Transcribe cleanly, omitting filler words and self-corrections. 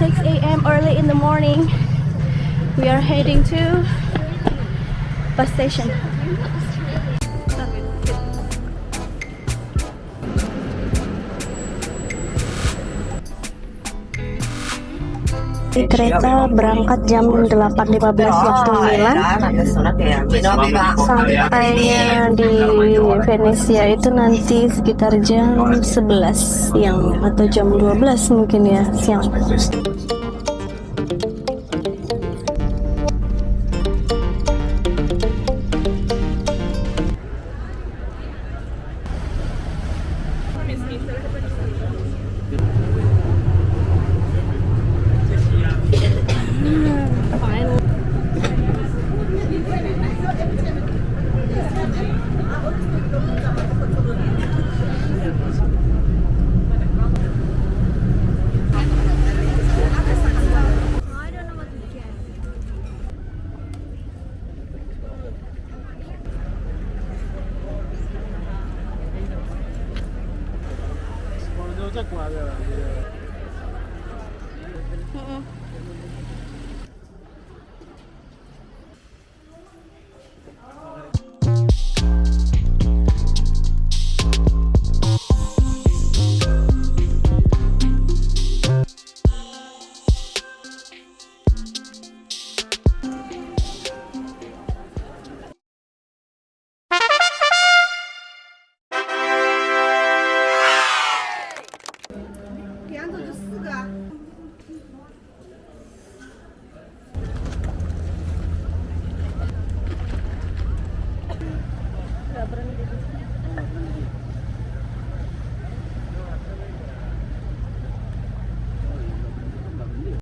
6 a.m. early in the morning. We are heading to bus station. Kereta berangkat jam 8.15 waktu Milan. Sampainya di Venesia itu nanti sekitar jam 11 siang atau jam 12 mungkin ya siang.